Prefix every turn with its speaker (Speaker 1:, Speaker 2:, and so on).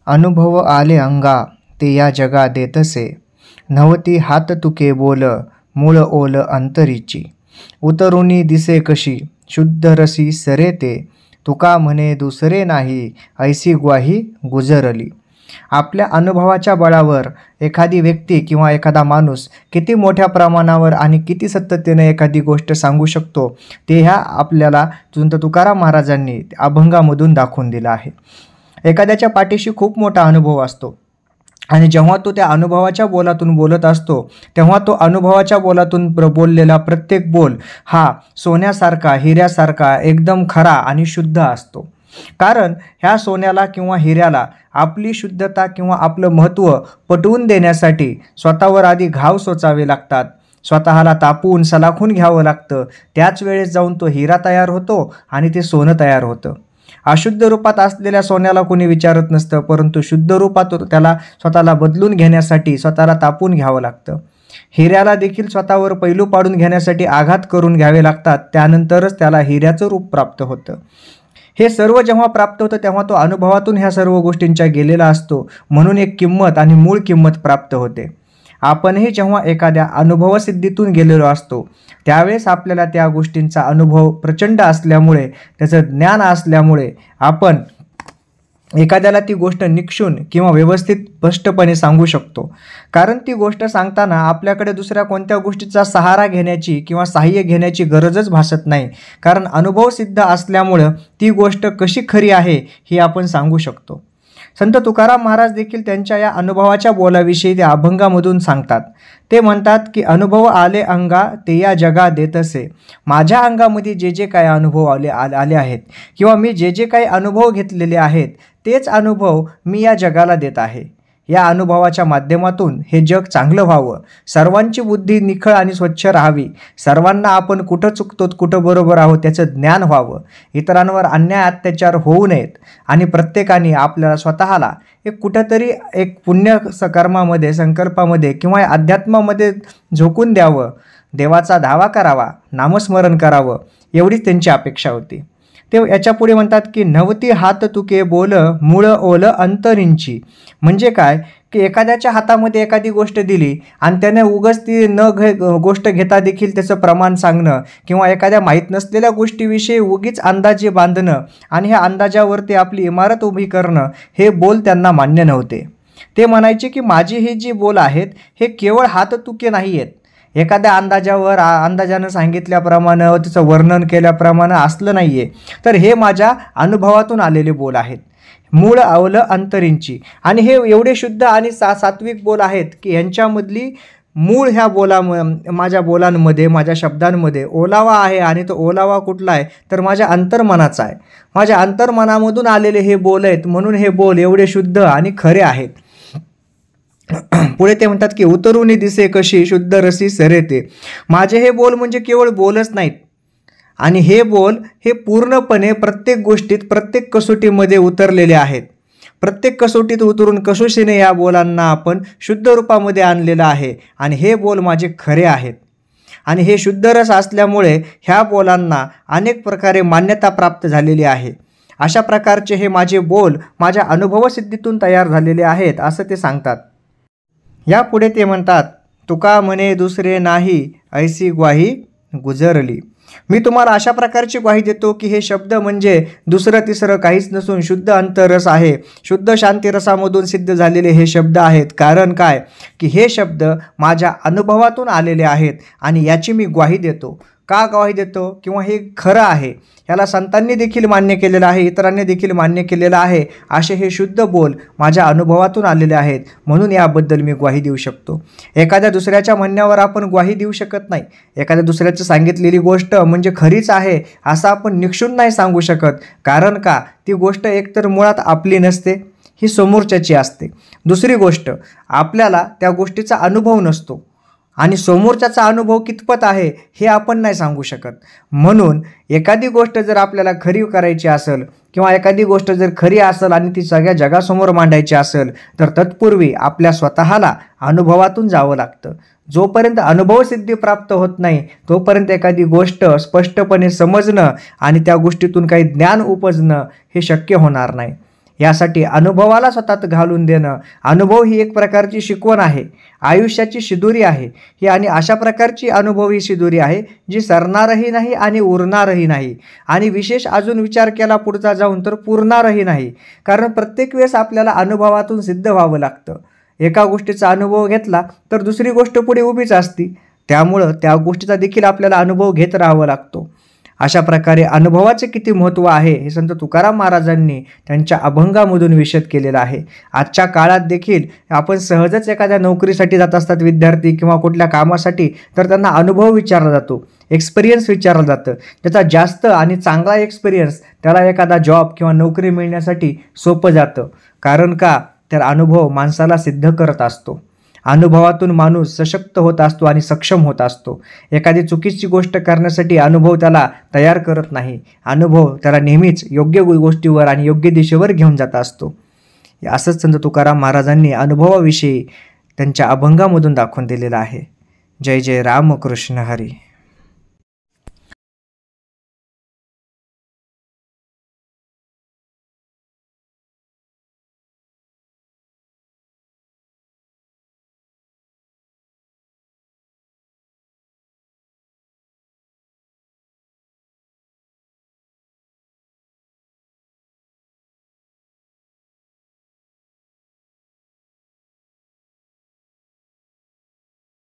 Speaker 1: अनुभव आले अंगा ते या जगा देतसे, नव्हती हात तुके बोल मूळ ओल अंतरीची. उतरुनी दिसे कशी शुद्ध रसी सरे ते, तुका म्हणे दुसरे नाही ऐसी ग्वाही गुजरली. आपल्या अनुभवाच्या बळावर एखादी व्यक्ती किंवा एखादा माणूस किती मोठ्या प्रमाणावर आणि किती सत्यतेने एखादी गोष्ट सांगू शकतो ते ह्या आपल्याला संत तुकाराम महाराजांनी अभंगामधून दाखवून दिलं आहे. एखाद्याच्या पाठीशी खूप मोठा अनुभव असतो आणि जेव्हा तो त्या अनुभवाच्या बोलातून बोलत असतो तेव्हा तो अनुभवाच्या बोलातून बोललेला प्रत्येक बोल हा सोन्यासारखा हिऱ्यासारखा एकदम खरा आणि शुद्ध असतो. कारण ह्या सोन्याला किंवा हिऱ्याला आपली शुद्धता किंवा आपलं महत्त्व पटवून देण्यासाठी स्वतःवर आधी घाव सोचावे लागतात, स्वतःला तापून सलाखून घ्यावं लागतं. त्याच वेळेस जाऊन तो हिरा तयार होतो आणि ते सोनं तयार होतं. अशुद्ध रूपात असलेल्या सोन्याला कोणी विचारत नसतं, परंतु शुद्ध रूपात त्याला स्वतःला बदलून घेण्यासाठी स्वतःला तापून घ्यावं लागतं. हिऱ्याला देखील स्वतःवर पैलू पाडून घेण्यासाठी आघात करून घ्यावे लागतात, त्यानंतरच त्याला हिऱ्याचं रूप प्राप्त होतं. हे सर्व जेव्हा प्राप्त होतं तेव्हा तो अनुभवातून ह्या सर्व गोष्टींच्या गेलेला असतो, म्हणून एक किंमत आणि मूळ किंमत प्राप्त होते. आपणही जेव्हा एखाद्या अनुभवसिद्धीतून गेलेलो असतो त्यावेळेस आपल्याला त्या गोष्टींचा अनुभव प्रचंड असल्यामुळे, त्याचं ज्ञान असल्यामुळे आपण एखाद्याला ती गोष्ट निक्षून किंवा व्यवस्थित स्पष्टपणे सांगू शकतो. कारण ती गोष्ट सांगताना आपल्याकडे दुसऱ्या कोणत्या गोष्टीचा सहारा घेण्याची किंवा सहाय्य घेण्याची गरजच भासत नाही. कारण अनुभव सिद्ध असल्यामुळं ती गोष्ट कशी खरी आहे हे आपण सांगू शकतो. संत तुकाराम महाराज देखील त्यांच्या या अनुभवाच्या बोलाविषयी त्या अभंगामधून सांगतात. ते म्हणतात की अनुभव आले अंगा ते या जगा देतसे, माझ्या अंगामध्ये जे जे काही अनुभव आले आहेत किंवा मी जे जे काही अनुभव घेतलेले आहेत तेच अनुभव मी या जगाला देत आहे. या अनुभवाच्या माध्यमातून हे जग चांगलं व्हावं, सर्वांची बुद्धी निखळ आणि स्वच्छ राहावी, सर्वांना आपण कुठं चुकतो कुठं बरोबर आहोत त्याचं ज्ञान व्हावं, इतरांवर अन्याय अत्याचार होऊ नयेत आणि प्रत्येकाने आपल्याला स्वतःला एक कुठंतरी एक पुण्य कर्मामध्ये संकल्पामध्ये किंवा अध्यात्मामध्ये झोकून द्यावं, देवाचा धावा करावा, नामस्मरण करावं, एवढीच त्यांची अपेक्षा होती. ते याच्या पुढे म्हणतात की नव्हती हात तुके बोल मूळ ओल अंतरींची. म्हणजे काय की एखाद्याच्या हातामध्ये एखादी गोष्ट दिली आणि त्याने उगाच ती गोष्ट घेता देखील त्याचं प्रमाण सांगणं किंवा एखाद्या माहीत नसलेल्या गोष्टीविषयी उगीच अंदाजे बांधणं आणि ह्या अंदाजावरती आपली इमारत उभी करणं हे बोल त्यांना मान्य नव्हते. ते म्हणायचे की माझी ही जी बोल आहेत हे केवळ हात तुके नाही आहेत, एखाद्या अंदाजानं सांगितल्याप्रमाणे त्याचं वर्णन केल्याप्रमाणे असलं नाही आहे, तर हे माझ्या अनुभवातून आलेले बोल आहेत, मूळ ओल अंतरींची. आणि हे एवढे शुद्ध आणि सात्विक बोल आहेत की यांच्यामधली मूळ ह्या माझ्या बोलांमध्ये माझ्या शब्दांमध्ये ओलावा आहे. आणि तो ओलावा कुठला आहे तर माझ्या अंतर्मनाचा आहे. माझ्या अंतर्मनामधून आलेले हे बोल आहेत, म्हणून हे बोल एवढे शुद्ध आणि खरे आहेत. पुढे ते म्हणतात की उतरुनी दिसे कशी शुद्ध रसी सरे ते, माझे हे बोल म्हणजे केवळ बोलच नाहीत आणि हे बोल हे पूर्णपणे प्रत्येक गोष्टीत प्रत्येक कसोटीमध्ये उतरलेले आहेत. प्रत्येक कसोटीत उतरून कसोशीने या बोलांना आपण शुद्ध रूपामध्ये आणलेलं आहे आणि हे बोल माझे खरे आहेत. आणि हे शुद्ध रस असल्यामुळे ह्या बोलांना अनेक प्रकारे मान्यता प्राप्त झालेली आहे. अशा प्रकारचे हे माझे बोल माझ्या अनुभवसिद्धीतून तयार झालेले आहेत असं ते सांगतात. यापुढे ते म्हणतात तुका म्हणे दुसरे नाही ऐसी ग्वाही गुजरली. मी तुम्हाला अशा प्रकारची ग्वाही देतो की हे शब्द म्हणजे दुसरं तिसरं काहीच नसून शुद्ध अंतररस आहे, शुद्ध शांतिरसामधून सिद्ध झालेले हे शब्द आहेत. कारण काय की हे शब्द माझ्या अनुभवातून आलेले आहेत आणि याची मी ग्वाही देतो. का ग्वाही देतो किंवा हे खरं आहे, याला संतांनी देखील मान्य केलेलं आहे, इतरांनी देखील मान्य केलेलं आहे. असे हे शुद्ध बोल माझ्या अनुभवातून आलेले आहेत, म्हणून याबद्दल मी ग्वाही देऊ शकतो. एखाद्या दुसऱ्याच्या म्हणण्यावर आपण ग्वाही देऊ शकत नाही. एखाद्या दुसऱ्याची सांगितलेली गोष्ट म्हणजे खरीच आहे असं आपण निक्षून नाही सांगू शकत. कारण का ती गोष्ट एकतर मुळात आपली नसते, ही समोरच्याची असते. दुसरी गोष्ट आपल्याला त्या गोष्टीचा अनुभव नसतो आणि समोरच्याचा अनुभव कितपत आहे हे आपण नाही सांगू शकत. म्हणून एखादी गोष्ट जर आपल्याला खरी करायची असेल किंवा एखादी गोष्ट जर खरी असेल आणि ती सगळ्या जगासमोर मांडायची असेल तर तत्पूर्वी आपल्या स्वतःला अनुभवातून जावं लागतं. जोपर्यंत अनुभवसिद्धी प्राप्त होत नाही तोपर्यंत एखादी गोष्ट स्पष्टपणे समजणं आणि त्या गोष्टीतून काही ज्ञान उपजणं हे शक्य होणार नाही. यासाठी अनुभवाला स्वतःत घालून देणं, अनुभव ही एक प्रकारची शिकवण आहे, आयुष्याची शिदोरी आहे ही, आणि अशा प्रकारची अनुभव ही शिदोरी आहे जी सरणारही नाही आणि उरणारही नाही, आणि विशेष अजून विचार केला पुढचा जाऊन तर पुरणारही नाही. कारण प्रत्येक वेळेस आपल्याला अनुभवातून सिद्ध व्हावं लागतं. एका गोष्टीचा अनुभव घेतला तर दुसरी गोष्ट पुढे उभीच असती, त्यामुळं त्या गोष्टीचा देखील आपल्याला अनुभव घेत राहावं लागतो. अशा प्रकारे अनुभवाचे किती महत्त्व आहे हे संत तुकाराम महाराजांनी त्यांच्या अभंगामधून विशद केलेलं आहे. आजच्या काळात देखील आपण सहजच एखाद्या नोकरीसाठी जात असतात विद्यार्थी किंवा कुठल्या कामासाठी, तर त्यांना अनुभव विचारला जातो, एक्सपिरियन्स विचारलं जातं. त्याचा जास्त आणि चांगला एक्सपिरियन्स त्याला एखादा जॉब किंवा नोकरी मिळण्यासाठी सोपं जातं. कारण का, तर अनुभव माणसाला सिद्ध करत असतो. अनुभवातून माणूस सशक्त होत असतो आणि सक्षम होत असतो. एखादी चुकीची गोष्ट करण्यासाठी अनुभव त्याला तयार करत नाही. अनुभव त्याला नेहमीच योग्य गोष्टीवर आणि योग्य दिशेवर घेऊन जात असतो. असंच संत तुकाराम महाराजांनी अनुभवाविषयी त्यांच्या अभंगामधून दाखवून दिलेलं आहे. जय जय रामकृष्ण हरी.